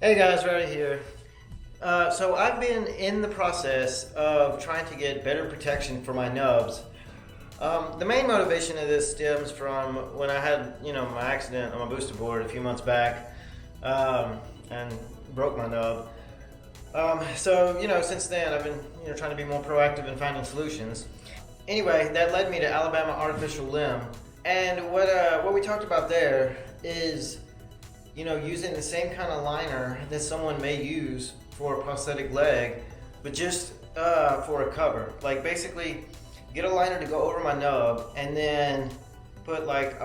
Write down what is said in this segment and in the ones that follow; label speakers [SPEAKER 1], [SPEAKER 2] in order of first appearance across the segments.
[SPEAKER 1] Hey guys, Rowdy here. So I've been in the process of trying to get better protection for my nubs. The main motivation of this stems from when I had, my accident on my booster board a few months back, and broke my nub. Since then I've been, trying to be more proactive in finding solutions. Anyway, that led me to Alabama Artificial Limb, and what we talked about there is, using the same kind of liner that someone may use for a prosthetic leg, but just for a cover. Like basically, get a liner to go over my nub, and then put like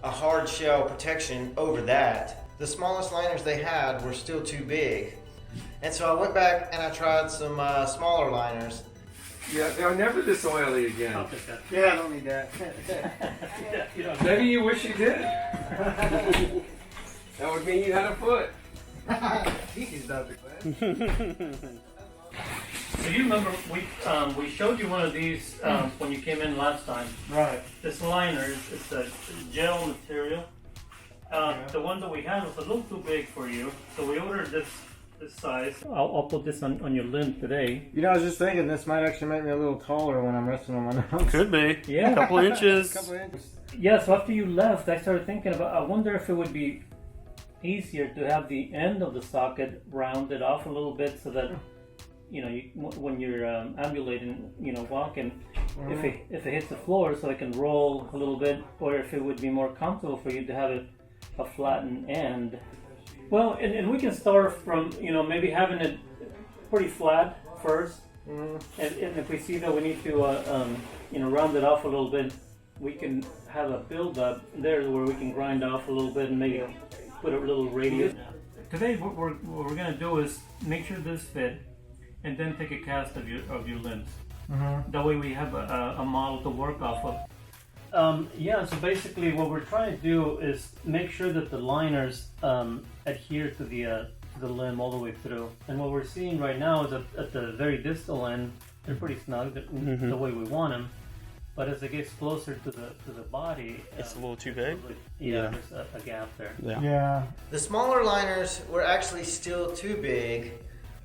[SPEAKER 1] a hard shell protection over that. The smallest liners they had were still too big, and so I went back and I tried some smaller liners.
[SPEAKER 2] Yeah, they're never this oily again.
[SPEAKER 3] I'll take that.
[SPEAKER 1] Yeah, I don't need that.
[SPEAKER 2] Maybe you wish you did. That would mean you had a foot.
[SPEAKER 1] He's Dr. Glenn.
[SPEAKER 3] So you remember we showed you one of these when you came in last time.
[SPEAKER 1] Right.
[SPEAKER 3] This liner, it's a gel material. The one that we had was a little too big for you, so we ordered this size. I'll put this on your limb today.
[SPEAKER 4] I was just thinking this might actually make me a little taller when I'm resting on my nose.
[SPEAKER 5] Could be.
[SPEAKER 3] Yeah.
[SPEAKER 5] A couple inches.
[SPEAKER 3] Yeah, so after you left, I started thinking about, I wonder if it would be easier to have the end of the socket rounded off a little bit so that, when you're ambulating, walking, if it hits the floor so it can roll a little bit, or if it would be more comfortable for you to have a flattened end. Well, and we can start from, maybe having it pretty flat first, and if we see that we need to, round it off a little bit, we can have a build-up there where we can grind off a little bit and maybe put a little radius. Today, what we're going to do is make sure this fit, and then take a cast of your limbs. That way we have a model to work off of. So basically what we're trying to do is make sure that the liners adhere to the limb all the way through. And what we're seeing right now is at the very distal end, they're pretty snug the way we want them. But as it gets closer to the body,
[SPEAKER 5] It's a little too big.
[SPEAKER 3] Yeah, there's a gap there.
[SPEAKER 4] Yeah.
[SPEAKER 1] The smaller liners were actually still too big,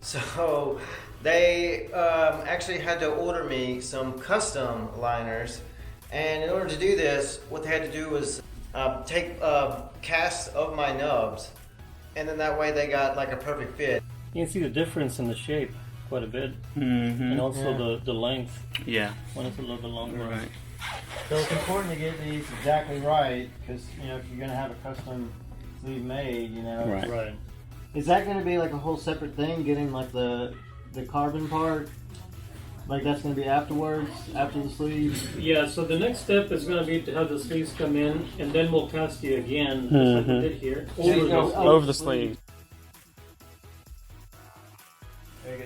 [SPEAKER 1] so they actually had to order me some custom liners. And in order to do this, what they had to do was take casts of my nubs, and then that way they got like a perfect fit.
[SPEAKER 3] You can see the difference in the shape quite a bit, and also the length.
[SPEAKER 5] Yeah.
[SPEAKER 3] One is a little bit longer.
[SPEAKER 5] Right.
[SPEAKER 4] So it's important to get these exactly right because if you're going to have a custom sleeve made,
[SPEAKER 5] Right.
[SPEAKER 3] Right.
[SPEAKER 4] Is that going to be like a whole separate thing? Getting like the carbon part, like that's going to be afterwards, after the sleeve.
[SPEAKER 3] Yeah. So the next step is going to be to have the sleeves come in, and then we'll cast you again, just like we did here,
[SPEAKER 5] Over the sleeve.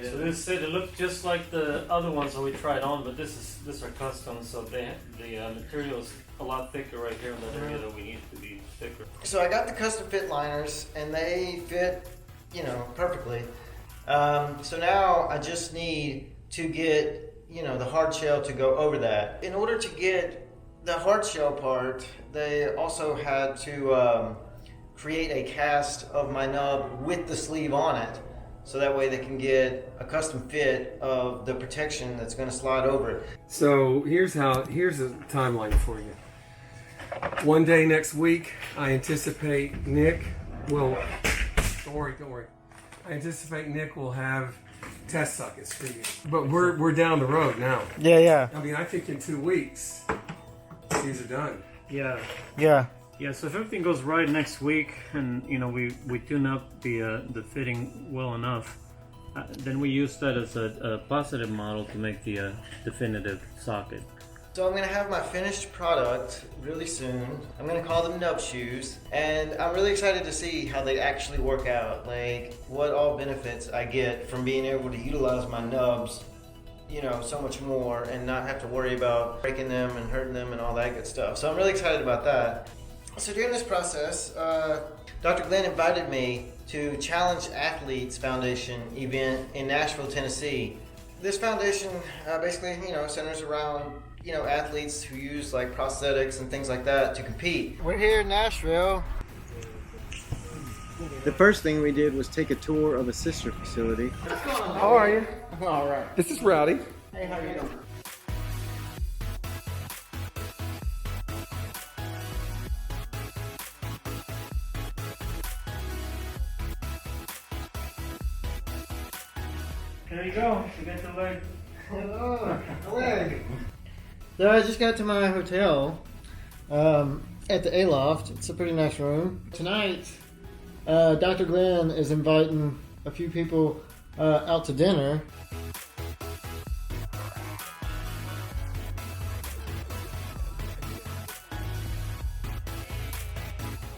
[SPEAKER 3] So this it looked just like the other ones that we tried on, but this are custom, so the material is a lot thicker right here in that area that we need to be thicker.
[SPEAKER 1] So I got the custom fit liners, and they fit, perfectly. So now I just need to get, the hard shell to go over that. In order to get the hard shell part, they also had to create a cast of my nub with the sleeve on it. So that way they can get a custom fit of the protection that's going to slide over it.
[SPEAKER 2] So here's a timeline for you. One day next week, I anticipate Nick will. Don't worry. I anticipate Nick will have test sockets for you. But we're down the road now.
[SPEAKER 4] Yeah.
[SPEAKER 2] I mean, I think in 2 weeks, these are done.
[SPEAKER 3] Yeah.
[SPEAKER 4] Yeah.
[SPEAKER 3] Yeah, so if everything goes right next week, and we tune up the fitting well enough, then we use that as a positive model to make the definitive socket.
[SPEAKER 1] So I'm going to have my finished product really soon. I'm going to call them nub shoes, and I'm really excited to see how they actually work out, like what all benefits I get from being able to utilize my nubs, so much more, and not have to worry about breaking them and hurting them and all that good stuff. So I'm really excited about that. So during this process, Dr. Glenn invited me to Challenged Athletes Foundation event in Nashville, Tennessee. This foundation basically, centers around, athletes who use like prosthetics and things like that to compete.
[SPEAKER 4] We're here in Nashville. The first thing we did was take a tour of a sister facility.
[SPEAKER 2] How are you?
[SPEAKER 4] All right.
[SPEAKER 2] This is Rowdy.
[SPEAKER 4] Hey, how you doing?
[SPEAKER 3] There you go. You get the leg.
[SPEAKER 4] Oh, a leg. So I just got to my hotel at the A-Loft. It's a pretty nice room. Tonight, Dr. Glenn is inviting a few people out to dinner.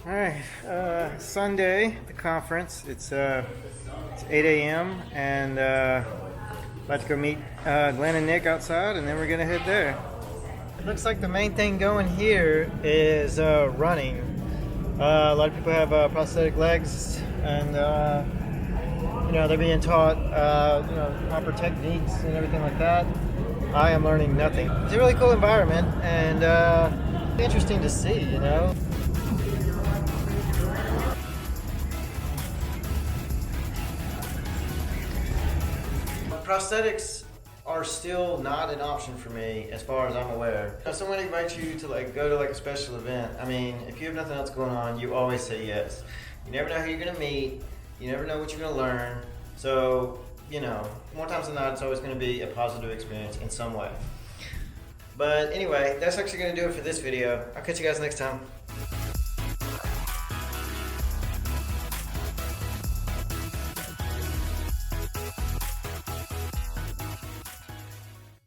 [SPEAKER 4] All right, Sunday, the conference. It's 8 a.m. and about to go meet Glenn and Nick outside, and then we're gonna head there. It looks like the main thing going here is running. A lot of people have prosthetic legs, and you know, they're being taught you know, proper techniques and everything like that. I am learning nothing. It's a really cool environment and interesting to see, you know.
[SPEAKER 1] Prosthetics are still not an option for me as far as I'm aware. If someone invites you to go to a special event, I mean, if you have nothing else going on, you always say yes. You never know who you're gonna meet, you never know what you're gonna learn. So, you know, more times than not, it's always gonna be a positive experience in some way. But anyway, that's actually gonna do it for this video. I'll catch you guys next time.